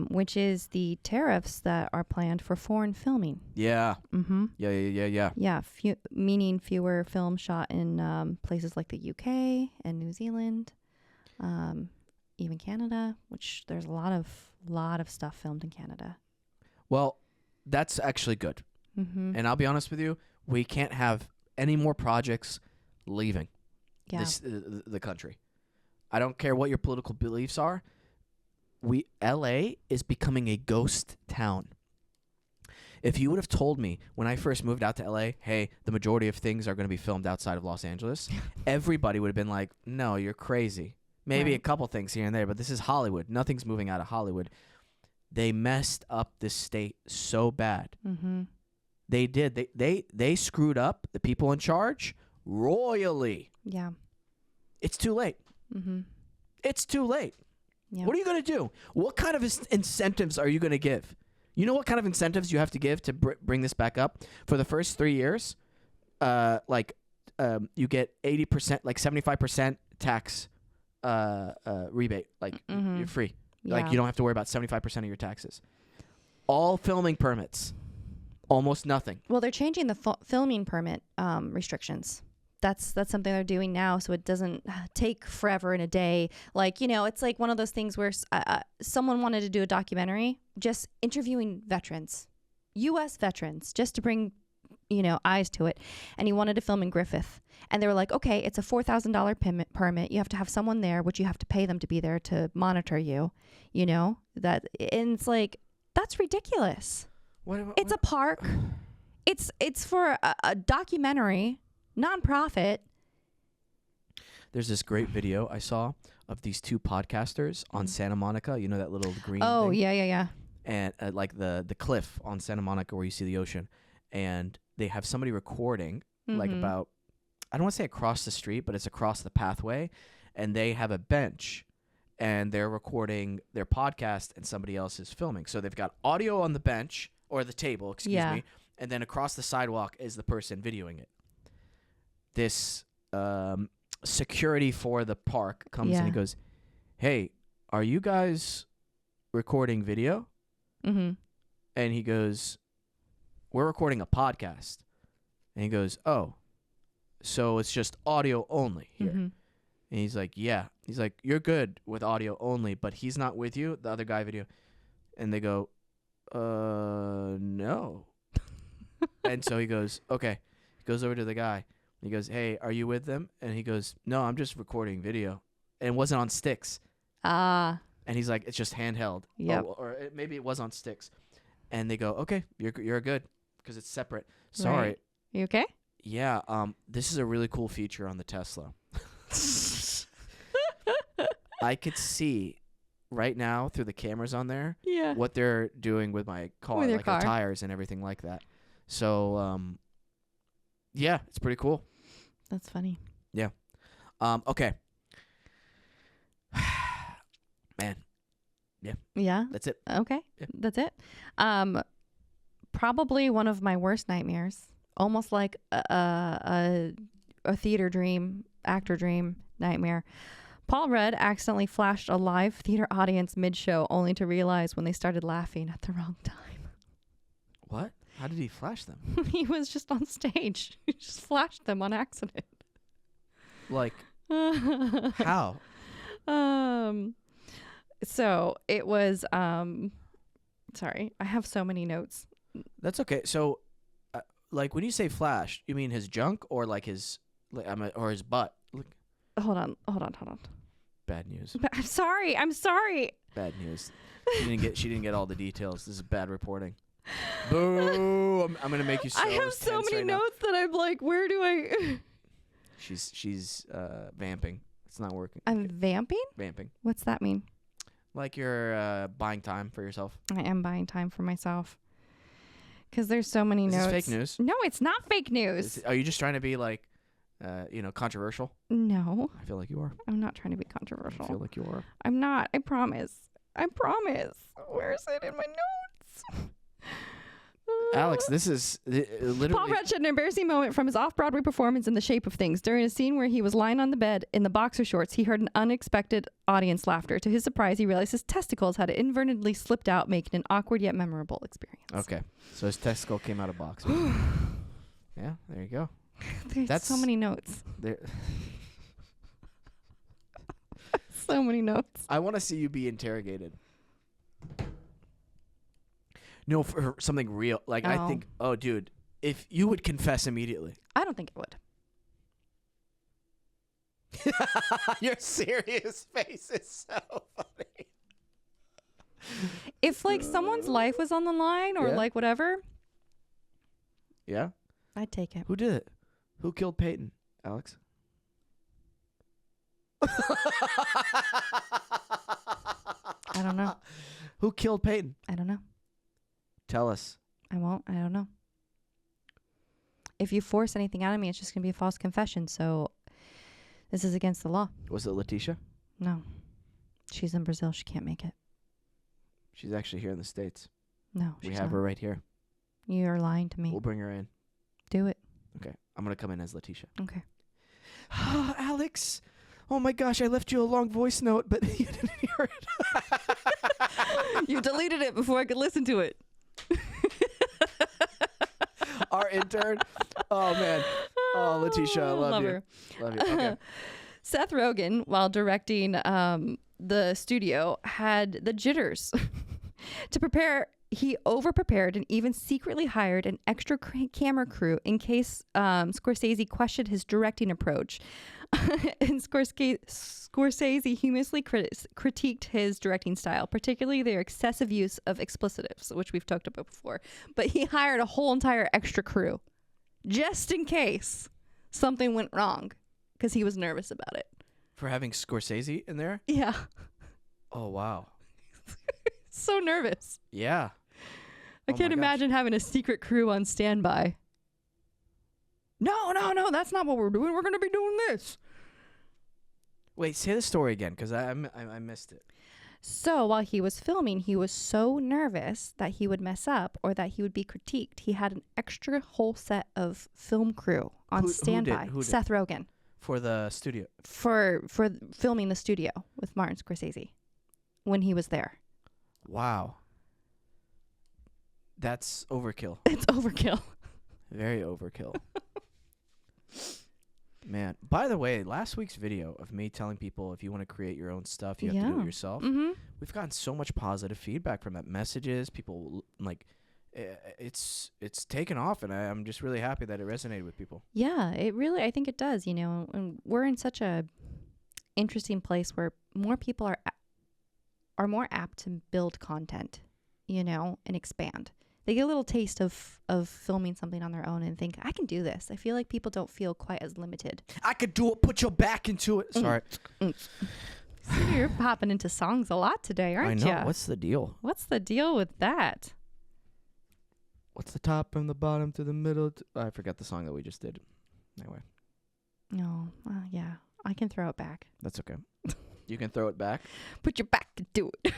which is the tariffs that are planned for foreign filming. Yeah. Mm-hmm. Yeah. Yeah, meaning fewer films shot in places like the UK and New Zealand, even Canada, which there's a lot of stuff filmed in Canada. Well, that's actually good. Mm-hmm. And I'll be honest with you, we can't have any more projects leaving the country. I don't care what your political beliefs are. LA is becoming a ghost town. If you would have told me when I first moved out to LA, hey, the majority of things are going to be filmed outside of Los Angeles, everybody would have been like, no, you're crazy. Maybe a couple things here and there, but this is Hollywood. Nothing's moving out of Hollywood. They messed up this state so bad. Mm-hmm. They did. They screwed up the people in charge royally. Yeah. It's too late. Mm-hmm. It's too late. Yeah. What are you going to do? What kind of incentives are you going to give? You know what kind of incentives you have to give to bring this back up? For the first 3 years, you get 80%, like 75% tax rebate. Like, you're free. Yeah. Like, you don't have to worry about 75% of your taxes. All filming permits. Almost nothing. Well, they're changing the filming permit restrictions. That's something they're doing now, so it doesn't take forever in a day. Like, it's like one of those things where someone wanted to do a documentary just interviewing veterans, U.S. veterans, just to bring, eyes to it. And he wanted to film in Griffith. And they were like, okay, it's a $4,000 permit. You have to have someone there, which you have to pay them to be there to monitor you, and it's like, that's ridiculous. It's a park. It's for a documentary, nonprofit. There's this great video I saw of these two podcasters on Santa Monica. You know that little green Oh, thing? yeah. And like the cliff on Santa Monica where you see the ocean. And they have somebody recording, like about, I don't want to say across the street, but it's across the pathway. And they have a bench. And they're recording their podcast and somebody else is filming. So they've got audio on the bench. Or the table, excuse me. And then across the sidewalk is the person videoing it. This security for the park comes and he goes, hey, are you guys recording video? Mm-hmm. And he goes, we're recording a podcast. And he goes, oh, so it's just audio only here. Mm-hmm. And he's like, yeah. He's like, you're good with audio only, but he's not with you, the other guy video. And they go, no. And so he goes, okay. He goes over to the guy. He goes, hey, are you with them? And he goes, no, I'm just recording video. And it wasn't on sticks. Ah. And he's like, it's just handheld. Yep. Or maybe it was on sticks. And they go, okay, you're good because it's separate. Sorry. Right. You okay? Yeah. This is a really cool feature on the Tesla. I could see right now through the cameras on there what they're doing with my car, with your like car. the tires and everything like that. So, yeah, it's pretty cool. That's funny. Yeah. Okay. Man. Yeah. Yeah. That's it. Okay. Yeah. That's it. Probably one of my worst nightmares. Almost like a theater dream, actor dream nightmare. Paul Rudd accidentally flashed a live theater audience mid-show only to realize when they started laughing at the wrong time. What? How did he flash them? He was just on stage. He just flashed them on accident. Like, how? So it was, sorry, I have so many notes. That's okay. So, like, when you say flashed, you mean his junk or like his, or his butt? Hold on. Bad news. I'm sorry. Bad news. She didn't get all the details. This is bad reporting. Boo! I'm gonna make you so I have so tense many right notes that I'm like, where do I? She's vamping. It's not working. I'm vamping? Vamping. What's that mean? Like you're buying time for yourself. I am buying time for myself. Because there's so many Is notes. this fake news? No, it's not fake news. Are you just trying to be like, controversial? No, I feel like you are. I'm not trying to be I feel controversial. like you are. I'm not. I promise. I promise. Where's it in my notes? Alex, this is literally. Paul Rudd shared an embarrassing moment from his off-Broadway performance in The Shape of Things. During a scene where he was lying on the bed in the boxer shorts, he heard an unexpected audience laughter. To his surprise, he realized his testicles had inadvertently slipped out, making an awkward yet memorable experience. Okay, so his testicle came out of box. Yeah, there you go. There's so many notes. There. So many notes. I want to see you be interrogated. No, for something real. Like, I think, dude, if you would confess immediately. I don't think it would. Your serious face is so funny. If, like, someone's life was on the line or, Yeah. like, whatever, Yeah? I'd take it. Who did it? Who killed Peyton, Alex? I don't know. Who killed Peyton? I don't know. Tell us. I won't. I don't know. If you force anything out of me, it's just going to be a false confession. So this is against the law. Was it Letitia? No. She's in Brazil. She can't make it. She's actually here in the States. No, We she's have not. her right here. You're lying to me. We'll bring her in. Do it. Okay. I'm going to come in as Letitia. Okay. Alex. Oh my gosh, I left you a long voice note, but you didn't hear it. You deleted it before I could listen to it. Our intern. Oh, man. Oh, Letitia, I love you. her. Love you. Okay. Seth Rogen, while directing the studio, had the jitters. To prepare, he over-prepared and even secretly hired an extra camera crew in case Scorsese questioned his directing approach. And Scorsese humorously critiqued his directing style, particularly their excessive use of explicitives, which we've talked about before. But he hired a whole entire extra crew just in case something went wrong because he was nervous about it. For having Scorsese in there? Yeah. Oh, wow. So nervous. Yeah. I Oh can't my gosh. imagine having a secret crew on standby. No, that's not what we're doing. We're going to be doing this. Wait, say the story again, because I missed it. So while he was filming, he was so nervous that he would mess up or that he would be critiqued. He had an extra whole set of film crew on Who did? standby. Who did? Seth Rogen For the studio. for filming the studio with Martin Scorsese when he was there. Wow. That's overkill. It's overkill. Very overkill. Man. By the way, last week's video of me telling people if you want to create your own stuff, you have to do Yeah. it yourself. Mm-hmm. We've gotten so much positive feedback from that. Messages, people like, it's taken off, and I'm just really happy that it resonated with people. Yeah, I think it does, and we're in such a interesting place where more people are more apt to build content, and expand. They get a little taste of filming something on their own and think, I can do this. I feel like people don't feel quite as limited. I could do it. Put your back into it. Sorry. See, you're popping into songs a lot today, aren't you? I know. What's the deal? What's the deal with that? What's the top from the bottom to the middle? I forgot the song that we just did. Anyway, No, yeah, I can throw it back. that's okay. You can throw it back. Put your back into it.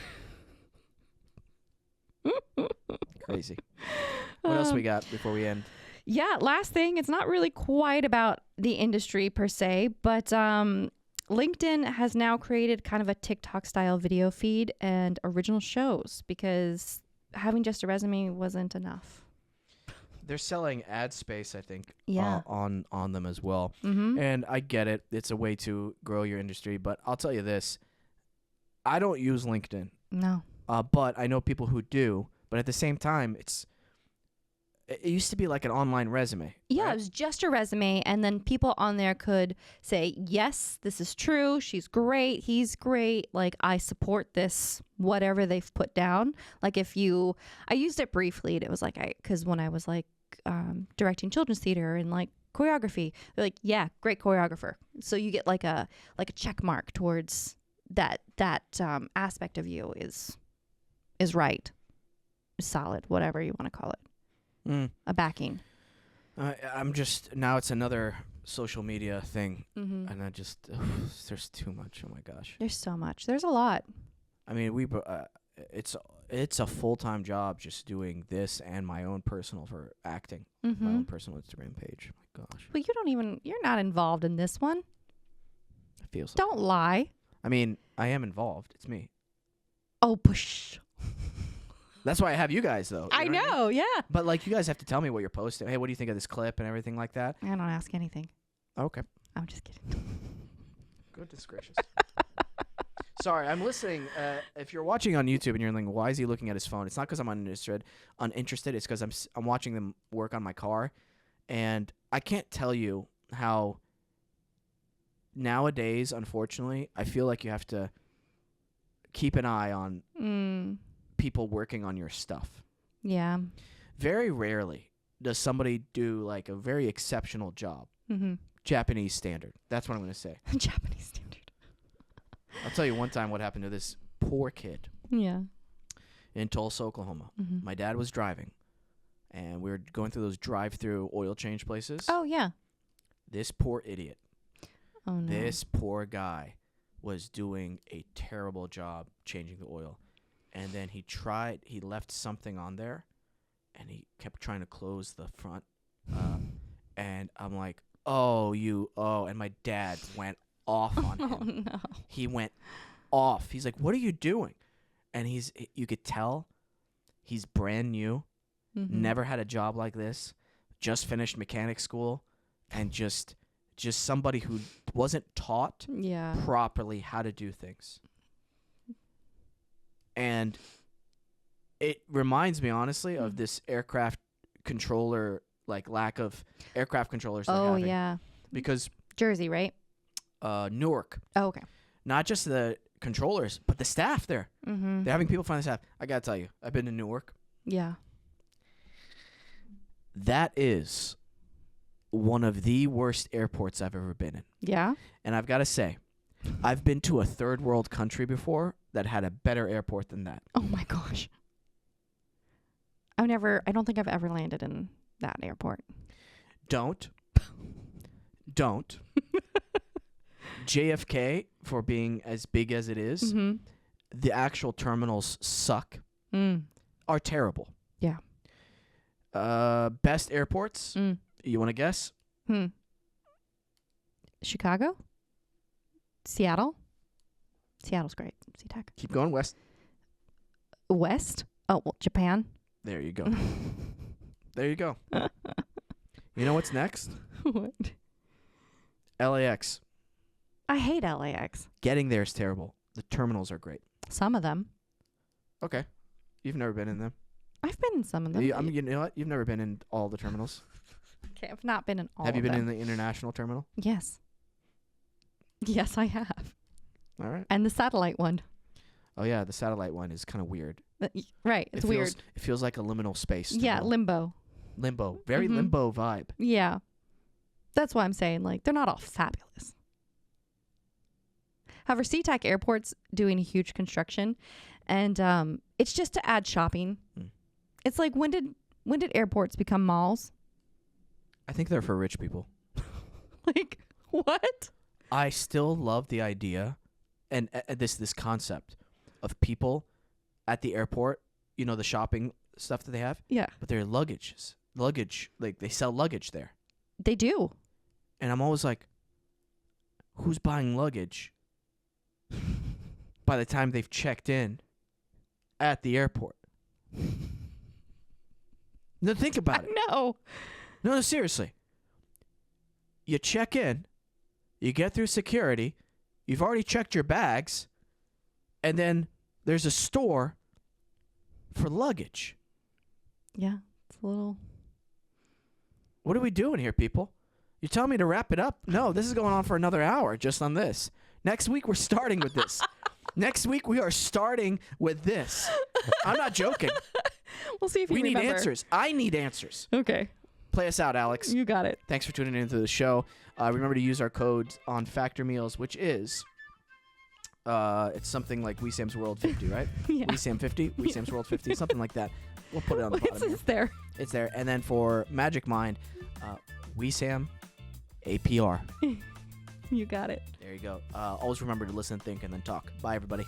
Crazy. What else we got before we end? Yeah, last thing, it's not really quite about the industry per se, but LinkedIn has now created kind of a TikTok style video feed and original shows because having just a resume wasn't enough. They're selling ad space, I think, Yeah. on them as well. Mm-hmm. And I get it. It's a way to grow your industry. But I'll tell you this. I don't use LinkedIn, No. but I know people who do. But at the same time, it used to be like an online resume. Yeah, right? it was just a resume, and then people on there could say, yes, this is true, she's great, he's great, like, I support this, whatever they've put down. Like, I used it briefly, and it was like, because when I was, like, directing children's theater and, like, choreography. They're like, yeah, great choreographer. So you get like a check mark towards that aspect of you is right, solid, whatever you want to call it. A backing. I'm just now it's another social media thing, Mm-hmm. and I just there's too much. Oh my gosh. There's so much. There's a lot. I mean, it's a full-time job just doing this and my own personal for acting, my Mm-hmm. own personal Instagram page. My gosh, But you're not involved in this one. it feels. Don't lie. I mean, I am involved. It's me. Oh, push. That's why I have you guys, though. You I what know, yeah. But like, you guys have to tell me what you're posting. Hey, what do you think of this clip and everything like that? I don't ask anything. Okay. I'm just kidding. Goodness gracious. Sorry, I'm listening. If you're watching on YouTube and you're like, why is he looking at his phone? It's not because I'm uninterested. It's because I'm watching them work on my car, and I can't tell you how nowadays, unfortunately, I feel like you have to keep an eye on people working on your stuff. Yeah. Very rarely does somebody do like a very exceptional job. Mm-hmm. Japanese standard. That's what I'm going to say. Japanese standard. I'll tell you one time what happened to this poor kid Yeah. in Tulsa, Oklahoma. Mm-hmm. My dad was driving, and we were going through those drive-through oil change places. Oh, yeah. This poor idiot, Oh, no. this poor guy was doing a terrible job changing the oil. And then he left something on there, and he kept trying to close the front. And I'm like, and my dad went off on him. Oh, no. He went off. He's like, what are you doing? And you could tell he's brand new, Mm-hmm. never had a job like this, just finished mechanic school, and just somebody who wasn't taught Yeah. properly how to do things. And it reminds me, honestly, of this aircraft controller, like lack of aircraft controllers. they're Oh, having. yeah. Because Jersey, right? Newark, Oh, okay. not just the controllers, but the staff there. Mm-hmm. They're having people find the staff. I got to tell you, I've been to Newark. Yeah. That is one of the worst airports I've ever been in. Yeah? And I've got to say, I've been to a third world country before that had a better airport than that. Oh, my gosh. I don't think I've ever landed in that airport. Don't. JFK, for being as big as it is, Mm-hmm. the actual terminals suck, are terrible. Yeah. Best airports, you want to guess? Chicago? Seattle? Seattle's great. SeaTac. Keep going west. West? Oh, well, Japan. There you go. There you go. You know what's next? What? LAX. I hate LAX. Getting there is terrible. The terminals are great. Some of them. Okay. You've never been in them. I've been in some of them. You know what? You've never been in all the terminals. Okay, I've not been in all Have you of been them. in the international terminal? Yes. Yes, I have. All right. And the satellite one. Oh, yeah. The satellite one is kind of weird. Right. It's weird. It feels like a liminal space. Yeah, limbo. Limbo. Very Mhm. limbo vibe. Yeah. That's why I'm saying, like, they're not all fabulous. However, SeaTac Airport's doing a huge construction, and it's just to add shopping. It's like, when did airports become malls? I think they're for rich people. Like, what? I still love the idea and this concept of people at the airport, you know, the shopping stuff that they have, Yeah. but their luggage, like they sell luggage there. They do. And I'm always like, who's buying luggage by the time they've checked in at the airport? No, think about it. No. No, seriously. You check in, you get through security, you've already checked your bags, and then there's a store for luggage. Yeah. It's a little. What are we doing here, people? You're telling me to wrap it up? No, this is going on for another hour just on this. Next week, we're starting with this. Next week, we are starting with this. I'm not joking. We'll see if you We need remember. answers. I need answers. Okay. Play us out, Alex. You got it. Thanks for tuning into the show. Remember to use our code on Factor Meals, which is it's something like Wesam's World 50, right? Yeah. Wesam 50, Wesam's World 50, something like that. We'll put it on the bottom. It's there. It's there. And then for Magic Mind, Wesam APR. You got it. There you go. Always remember to listen, think, and then talk. Bye, everybody.